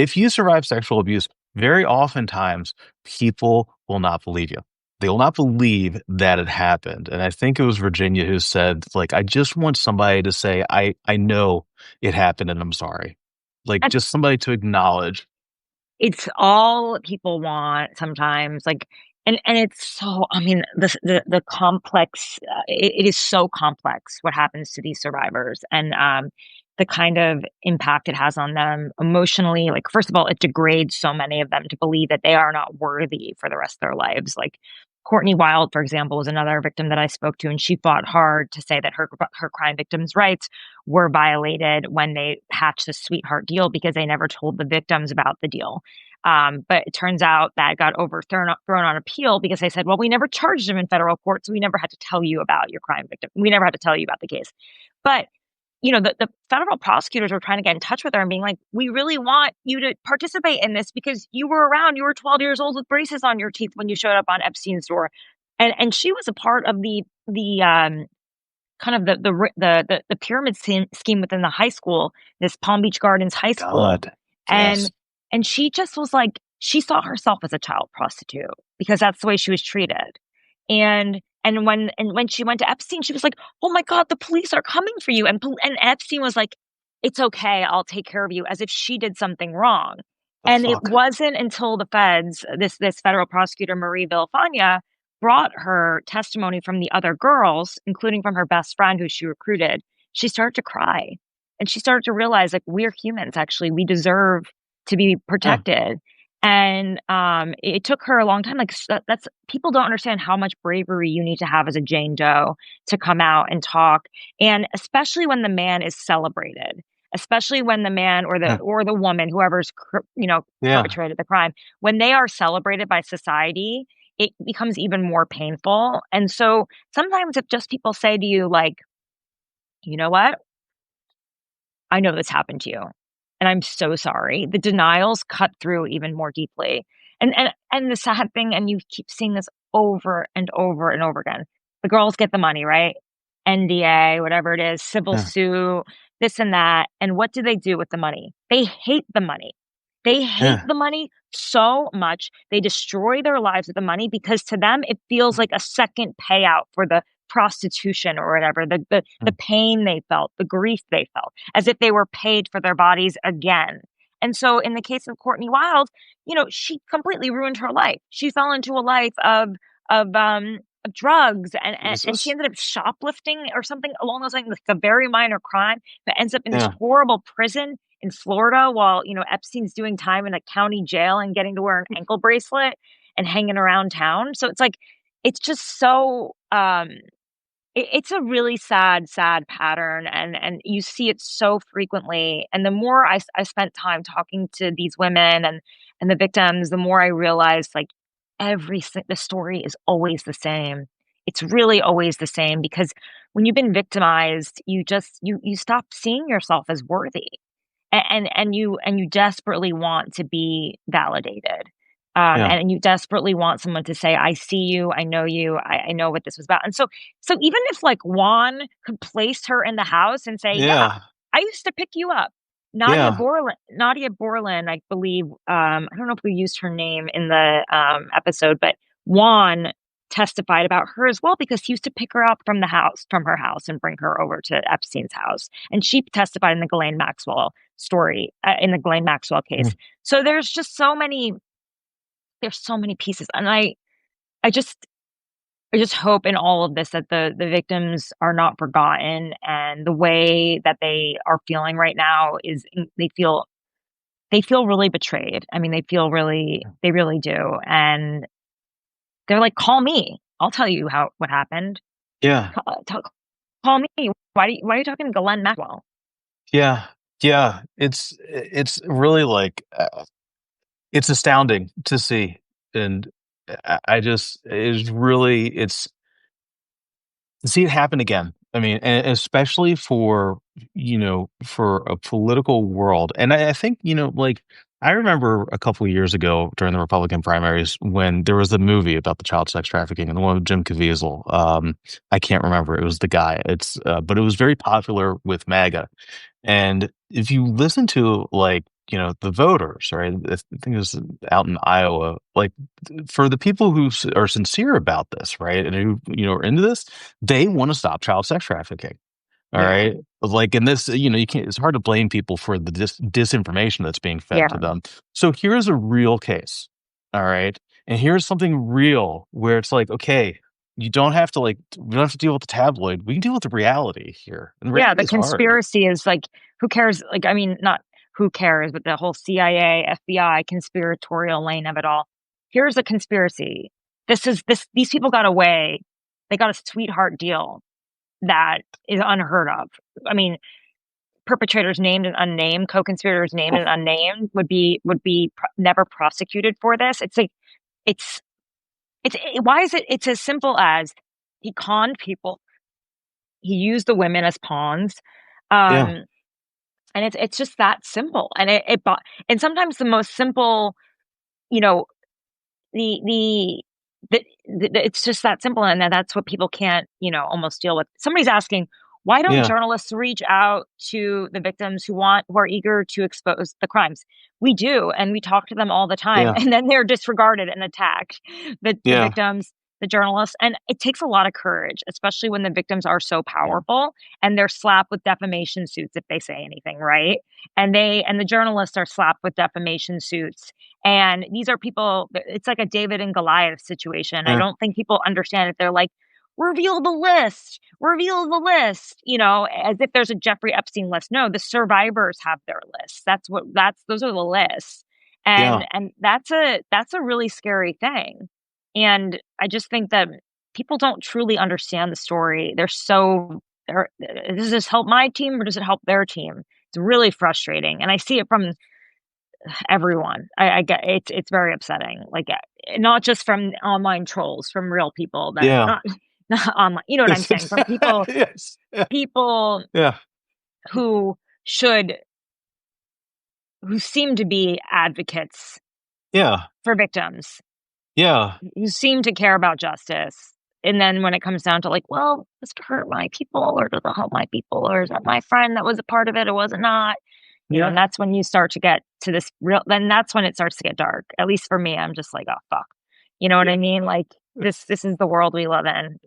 if you survive sexual abuse, very oftentimes people will not believe you. They will not believe that it happened. And I think it was Virginia who said, like, I just want somebody to say, I know it happened and I'm sorry. Like, That's just somebody to acknowledge. it's all people want sometimes, like, and it's so, I mean, the complex, it is so complex what happens to these survivors, and the kind of impact it has on them emotionally. Like, first of all, it degrades so many of them to believe that they are not worthy for the rest of their lives. Like, Courtney Wild, for example, was another victim that I spoke to, and she fought hard to say that her crime victims' rights were violated when they hatched the sweetheart deal because they never told the victims about the deal. But it turns out that got thrown on appeal because they said, well, we never charged him in federal court, so we never had to tell you about your crime victim. We never had to tell you about the case. But the federal prosecutors were trying to get in touch with her and being like, we really want you to participate in this because you were around, you were 12 years old with braces on your teeth when you showed up on Epstein's door. And she was a part of the kind of the pyramid scheme within the high school, this Palm Beach Gardens high school. God. And Yes. and she just was like, she saw herself as a child prostitute because that's the way she was treated. And when she went to Epstein, she was like, "Oh my God, the police are coming for you." And Epstein was like, "It's okay, I'll take care of you," as if she did something wrong. The And it fuck. wasn't until the feds, this federal prosecutor Marie Villafana, brought her testimony from the other girls, including from her best friend who she recruited, she started to cry, and she started to realize, like, we're humans. Actually, we deserve to be Yeah. protected. And it took her a long time. Like, that's people don't understand how much bravery you need to have as a Jane Doe to come out and talk, and especially when the man is celebrated, especially when the man Yeah. or the woman, whoever's Yeah. perpetrated the crime, when they are celebrated by society, it becomes even more painful. And so sometimes if just people say to you, like, you know what, I know this happened to you, and I'm so sorry. The denials cut through even more deeply. And the sad thing, and you keep seeing this over and over and over again. The girls get the money, right? NDA, whatever it is, civil Yeah. sue, this and that. And what do they do with the money? They hate the money. They hate Yeah. the money so much. They destroy their lives with the money because to them it feels like a second payout for the prostitution or whatever, the pain they felt, the grief they felt, as if they were paid for their bodies again. And so in the case of Courtney Wild, she completely ruined her life. She fell into a life of drugs, and she Jesus. ended up shoplifting or something along those lines, like a very minor crime, but ends up in this Yeah. horrible prison in Florida while, Epstein's doing time in a county jail and getting to wear an ankle bracelet and hanging around town. So it's like, it's just so it's a really sad, sad pattern, and you see it so frequently. And the more I spent time talking to these women and the victims, the more I realized, like, the story is always the same. It's really always the same because when you've been victimized, you stop seeing yourself as worthy, and you desperately want to be validated. Yeah. And you desperately want someone to say, I see you, I know you, I know what this was about. And so even if, like, Juan could place her in the house and say, yeah, Yeah. I used to pick you up. Yeah. Nadia Borland, I believe, I don't know if we used her name in the episode, but Juan testified about her as well because he used to pick her up from her house and bring her over to Epstein's house. And she testified in the Ghislaine Maxwell story, in the Ghislaine Maxwell case. Mm. So there's so many pieces. And I just hope in all of this that the victims are not forgotten, and the way that they are feeling right now is they feel really betrayed. I mean, they really do. And they're like, call me. I'll tell you what happened. Yeah. Call me. Why are you talking to Ghislaine Maxwell? Yeah. Yeah. It's really like it's astounding to see, and I just it's to see it happen again. I mean, and especially for a political world. And I think, like, I remember a couple of years ago during the Republican primaries when there was the movie about the child sex trafficking and the one with Jim Caviezel. I can't remember. It was the guy. But it was very popular with MAGA. And if you listen to, like, the voters, right? I think it was out in Iowa. Like, for the people who are sincere about this, right, and who are into this, they want to stop child sex trafficking. All Yeah. right. Like in this, you can't, it's hard to blame people for the disinformation that's being fed to Yeah. them. So here's a real case. All right. And here's something real where it's like, okay, we don't have to deal with the tabloid. We can deal with the reality here. And Yeah, reality the is hard. conspiracy is like, who cares? Like, I mean, not who cares, but the whole CIA, FBI conspiratorial lane of it all. Here's a conspiracy. These people got away. They got a sweetheart deal that is unheard of. I mean, perpetrators named and unnamed, co-conspirators named and unnamed would be never prosecuted for this. It's like it's why is it? It's as simple as he conned people. He used the women as pawns. Yeah. Um, And it's just that simple, and and sometimes the most simple, you know, the the it's just that simple, and that's what people can't, almost deal with. Somebody's asking, "Why don't Yeah. journalists reach out to the victims who are eager to expose the crimes?" We do, and we talk to them all the time, Yeah. and then they're disregarded and attacked, the Yeah. victims, the journalists, and it takes a lot of courage, especially when the victims are so Yeah. powerful and they're slapped with defamation suits if they say anything, right? And the journalists are slapped with defamation suits, and these are people, it's like a David and Goliath situation. I Yeah. don't think people understand it. They're like, reveal the list, as if there's a Jeffrey Epstein list. No, the survivors have their lists. Those are the lists. Yeah. And that's a really scary thing. And I just think that people don't truly understand the story. Does this help my team or does it help their team? It's really frustrating. And I see it from everyone. I get it's very upsetting. Like, not just from online trolls, from real people that Yeah. not online. You know what I'm saying? From Yes. Yeah. people Yeah. who should who seem to be advocates Yeah. for victims, Yeah. who seem to care about justice. And then when it comes down to like, well, does it hurt my people or does it help my people? Or is that my friend that was a part of it or was it not? And Yeah. that's when you start to get to this then that's when it starts to get dark. At least for me, I'm just like, oh fuck. You know what Yeah. I mean? Like this is the world we live in.